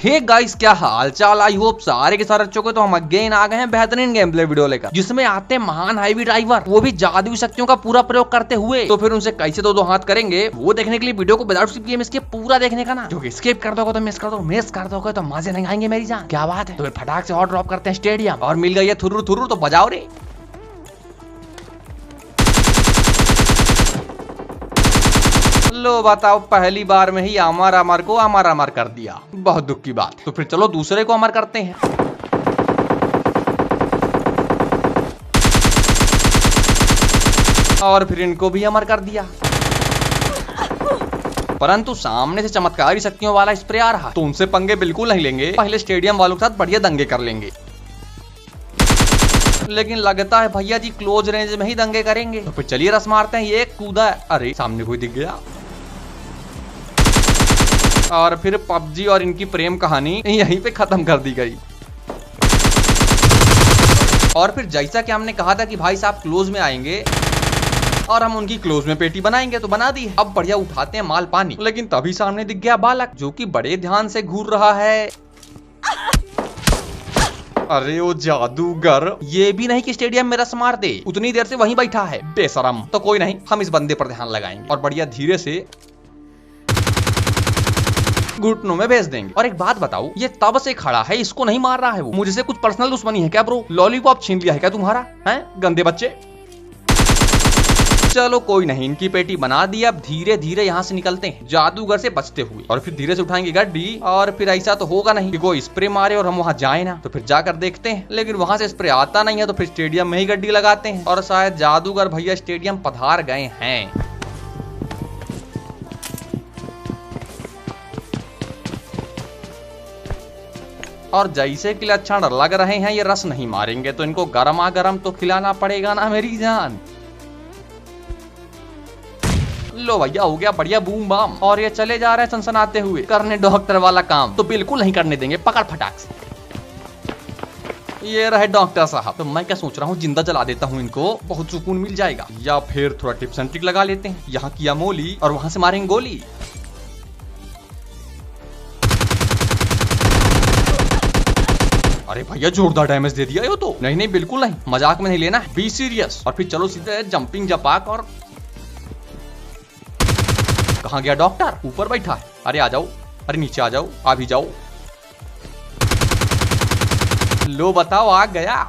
Hey guys, क्या हाल चाल। I hope सारे के सारे अच्छे हो। तो हम अगेन आ गए हैं बेहतरीन गेम प्ले वीडियो लेकर, जिसमें आते हैं महान हाईवे ड्राइवर, वो भी जादुई शक्तियों का पूरा प्रयोग करते हुए। तो फिर उनसे कैसे दो हाथ करेंगे वो देखने के लिए वीडियो को विदाउट स्किप गेम इसके पूरा देखने का ना, क्योंकि स्किप कर दोगे तो मिस कर दोगे तो मजे नहीं आएंगे मेरी जान। क्या बात है। तो फिर फटाक से और ड्रॉप करते हैं स्टेडियम। और मिल गई है थुर्रू थुर्रू, तो बजाओ रे। लो बताओ, पहली बार में ही अमर को अमर कर दिया। बहुत दुख की बात। तो फिर चलो दूसरे को अमर करते हैं। और फिर इनको भी अमर कर दिया। परंतु सामने से चमत्कारी शक्तियों वाला स्प्रे आ रहा, तो उनसे पंगे बिल्कुल नहीं लेंगे। पहले स्टेडियम वालों के साथ बढ़िया दंगे कर लेंगे। लेकिन लगता है भैया जी क्लोज रेंज में ही दंगे करेंगे। तो फिर चलिए रस मारते हैं। ये कूदा, अरे सामने कोई दिख गया। और फिर पबजी और इनकी प्रेम कहानी यहीं पे खत्म कर दी गई। और फिर जैसा कि हमने कहा था कि भाई साहब क्लोज में आएंगे और हम उनकी क्लोज में पेटी बनाएंगे, तो बना दी। अब बढ़िया उठाते हैं माल पानी। लेकिन तभी सामने दिख गया बालक, जो कि बड़े ध्यान से घूर रहा है। अरे वो जादूगर, ये भी नहीं कि स्टेडियम में रस मार दे, उतनी देर से वहीं बैठा है बेशरम। तो कोई नहीं, हम इस बंदे पर ध्यान लगाएंगे और बढ़िया धीरे से घुटनों में भेज देंगे। और एक बात बताओ, ये तब से खड़ा है, इसको नहीं मार रहा है वो। मुझसे कुछ पर्सनल दुश्मनी है क्या ब्रो? लॉलीपॉप छीन लिया है क्या तुम्हारा? हैं गंदे बच्चे। चलो कोई नहीं, इनकी पेटी बना दी। अब धीरे धीरे यहाँ से निकलते हैं जादूगर से बचते हुए। और फिर धीरे से उठाएंगे गड्डी। और फिर ऐसा तो होगा नहीं कि कोई स्प्रे मारे और हम वहाँ जाए ना। तो फिर जाकर देखते हैं। लेकिन वहां से स्प्रे आता नहीं है, तो फिर स्टेडियम में ही गड्डी लगाते हैं। और शायद जादूगर भैया स्टेडियम पधार गए हैं। और जैसे कि लक्षण लग रहे हैं, ये रस नहीं मारेंगे, तो इनको गरमा गरम तो खिलाना पड़ेगा ना मेरी जान। लो भैया, हो गया बढ़िया बूम बाम। और ये चले जा रहे हैं सनसनाते हुए करने डॉक्टर वाला काम। तो बिल्कुल नहीं करने देंगे, पकड़ फटाक से। ये रहे डॉक्टर साहब। तो मैं क्या सोच रहा हूँ, जिंदा जला देता हूँ इनको, बहुत सुकून मिल जाएगा। या फिर थोड़ा टिप्स एंड ट्रिक लगा लेते हैं। यहाँ किया मोली और वहां से मारेंगे गोली। अरे भैया जोरदार डैमेज दे दिया। यो तो नहीं बिल्कुल नहीं, मजाक में नहीं लेना है, बी सीरियस। और फिर चलो सीधे जंपिंग जपाक। और कहाँ गया डॉक्टर? ऊपर बैठा है। अरे आ जाओ, अरे नीचे आ जाओ, आ भी जाओ। लो बताओ, आ गया।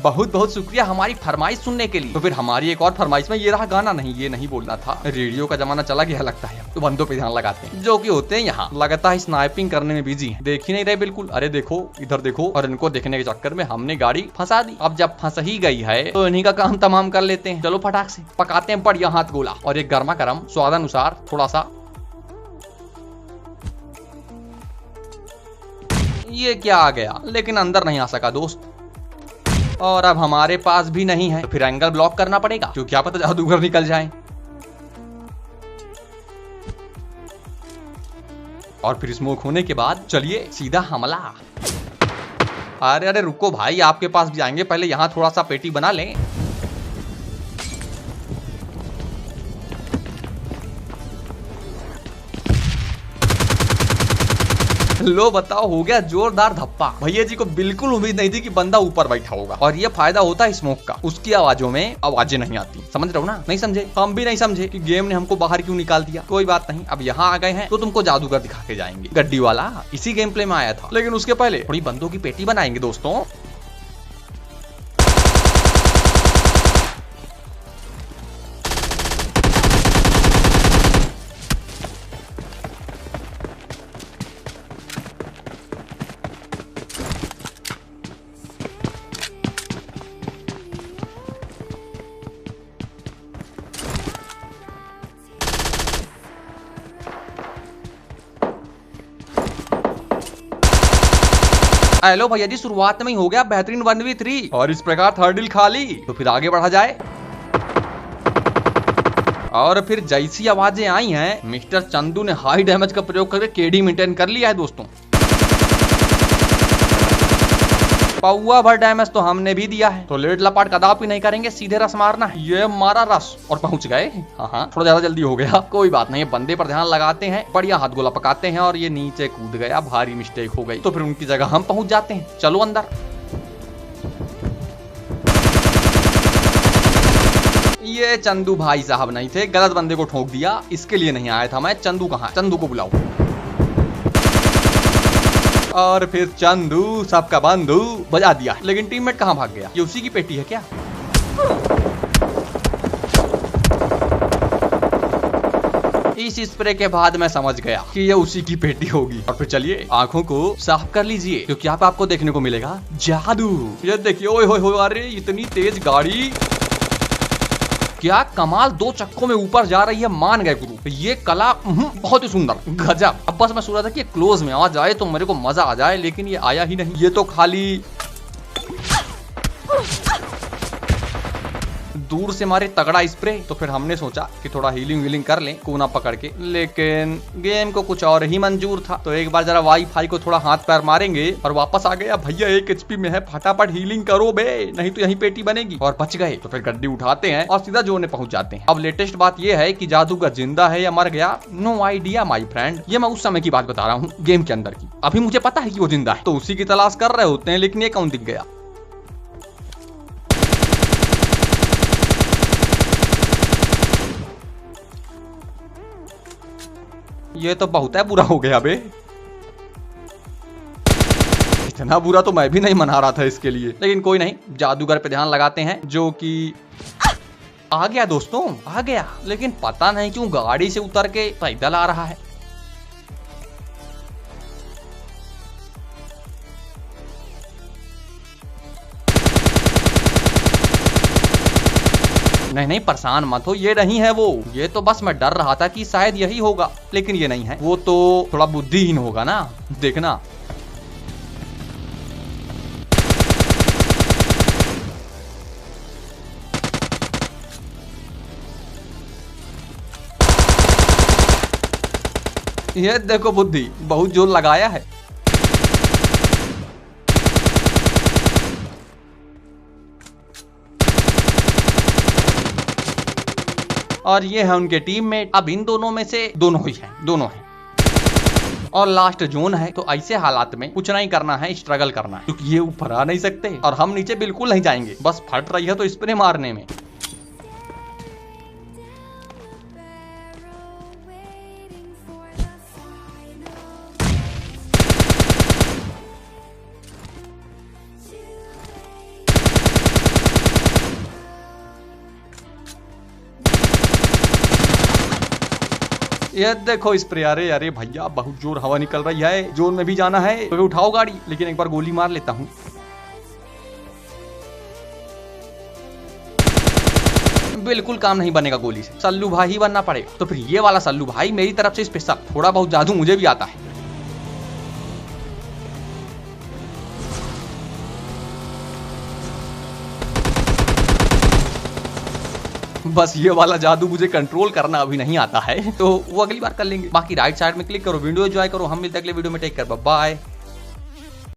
बहुत बहुत शुक्रिया हमारी फरमाइश सुनने के लिए। तो फिर हमारी एक और फरमाइश में ये रहा गाना। नहीं, ये नहीं बोलना था, रेडियो का जमाना चला गया लगता है। तो बंदों पे ध्यान लगाते हैं, जो कि होते हैं यहाँ। लगता है स्नाइपिंग करने में बिजी है, देख ही नहीं रहे बिल्कुल। अरे देखो, इधर देखो। और इनको देखने के चक्कर में हमने गाड़ी फंसा दी। अब जब फंस ही गई है, तो इन्हीं का काम तमाम कर लेते हैं। चलो फटाक से पकाते हैं बढ़िया हाथ गोला। और एक गर्मा गर्म स्वादानुसार थोड़ा सा। ये क्या आ गया, लेकिन अंदर नहीं आ सका दोस्त। और अब हमारे पास भी नहीं है, तो फिर एंगल ब्लॉक करना पड़ेगा, क्योंकि क्या पता जादूगर निकल जाए। और फिर स्मोक होने के बाद चलिए सीधा हमला। अरे रुको भाई, आपके पास भी आएंगे, पहले यहाँ थोड़ा सा पेटी बना लें। लो बताओ, हो गया जोरदार धप्पा। भैया जी को बिल्कुल उम्मीद नहीं थी कि बंदा ऊपर बैठा होगा। और ये फायदा होता है स्मोक का, उसकी आवाजों में आवाजें नहीं आती। समझ रहे हो ना? नहीं समझे? हम भी नहीं समझे कि गेम ने हमको बाहर क्यों निकाल दिया। कोई बात नहीं, अब यहाँ आ गए हैं तो तुमको जादूगर दिखा के जाएंगे। गड्डी वाला इसी गेम प्ले में आया था, लेकिन उसके पहले थोड़ी बंदों की पेटी बनाएंगे दोस्तों। हेलो भैया जी, शुरुआत में ही हो गया बेहतरीन 1v3 और इस प्रकार थर्ड हिल खाली। तो फिर आगे बढ़ा जाए। और फिर जैसी आवाजें आई हैं, मिस्टर चंदू ने हाई डैमेज का प्रयोग करके केडी मेंटेन कर लिया है दोस्तों। पौवा भर डैमेज तो हमने भी दिया है, तो लेट लपाट कदापि नहीं करेंगे, सीधे रस मारना है। ये मारा रस और पहुंच गए। हाँ थोड़ा ज्यादा जल्दी हो गया, कोई बात नहीं। बंदे पर ध्यान लगाते हैं, बढ़िया हाथ गोला पकाते हैं और ये नीचे कूद गया, भारी मिस्टेक हो गई। तो फिर उनकी जगह हम पहुंच जाते हैं। चलो अंदर। ये चंदू भाई साहब नहीं थे, गलत बंदे को ठोक दिया, इसके लिए नहीं आया था मैं। चंदू कहाँ? चंदू को बुलाओ। और फिर चंदू सबका बंधु बजा दिया, लेकिन टीममेट कहाँ भाग गया? ये उसी की पेटी है क्या? इस स्प्रे के बाद मैं समझ गया कि ये उसी की पेटी होगी। और फिर चलिए आंखों को साफ कर लीजिए, क्योंकि यहाँ पे आपको देखने को मिलेगा जादू। ये देखिए, ओए होए होए, अरे इतनी तेज गाड़ी, क्या कमाल, 2 चक्कों में ऊपर जा रही है। मान गए गुरु, ये कला बहुत ही सुंदर, गजब। अब बस मैं सोच रहा था कि क्लोज में आ जाए तो मेरे को मजा आ जाए, लेकिन ये आया ही नहीं। ये तो खाली दूर से मारे तगड़ा स्प्रे। तो फिर हमने सोचा कि थोड़ा हीलिंग वीलिंग कर लें कोना पकड़ के, लेकिन गेम को कुछ और ही मंजूर था। तो एक बार जरा वाईफाई को थोड़ा हाथ पैर मारेंगे और वापस आ गया। भैया 1 HP में है, फटाफट हीलिंग करो बे, नहीं तो यहीं पेटी बनेगी। और बच गए। तो फिर गड्डी उठाते हैं और सीधा जोन में पहुंच जाते हैं। अब लेटेस्ट बात यह है कि जादूगर जिंदा है या मर गया, नो आइडिया माई फ्रेंड। ये मैं उस समय की बात बता रहा हूँ, गेम के अंदर की। अभी मुझे पता है कि वो जिंदा है, तो उसी की तलाश कर रहे होते हैं, लेकिन ये कौन दिख गया? ये तो बहुत है बुरा हो गया बे। इतना बुरा तो मैं भी नहीं मना रहा था इसके लिए, लेकिन कोई नहीं, जादूगर पे ध्यान लगाते हैं, जो कि आ गया दोस्तों, आ गया। लेकिन पता नहीं क्यों गाड़ी से उतर के पैदल आ रहा है। नहीं नहीं, परेशान मत हो, ये नहीं है वो। ये तो बस मैं डर रहा था कि शायद यही होगा, लेकिन ये नहीं है। वो तो थोड़ा बुद्धिहीन होगा ना, देखना। ये देखो बुद्धि, बहुत जोर लगाया है। और ये है उनके टीममेट। अब इन दोनों में से दोनों ही हैं, दोनों हैं। और लास्ट जोन है, तो ऐसे हालात में कुछ नहीं करना है, स्ट्रगल करना है, क्योंकि ये ऊपर आ नहीं सकते और हम नीचे बिल्कुल नहीं जाएंगे। बस फट रही है तो स्प्रे मारने में। ये देखो स्प्रे। अरे अरे भैया, बहुत जोर हवा निकल रही है, जोन में भी जाना है। तो उठाओ गाड़ी, लेकिन एक बार गोली मार लेता हूँ। बिल्कुल काम नहीं बनेगा गोली से, सल्लू भाई ही बनना पड़ेगा। तो फिर ये वाला सल्लू भाई मेरी तरफ से स्पेशल, थोड़ा बहुत जादू मुझे भी आता है। बस ये वाला जादू मुझे कंट्रोल करना अभी नहीं आता है, तो वो अगली बार कर लेंगे। बाकी राइट साइड में क्लिक करो, वीडियो एंजॉय करो। हम मिलते हैं अगले वीडियो में, टेक केयर, बाय बाय।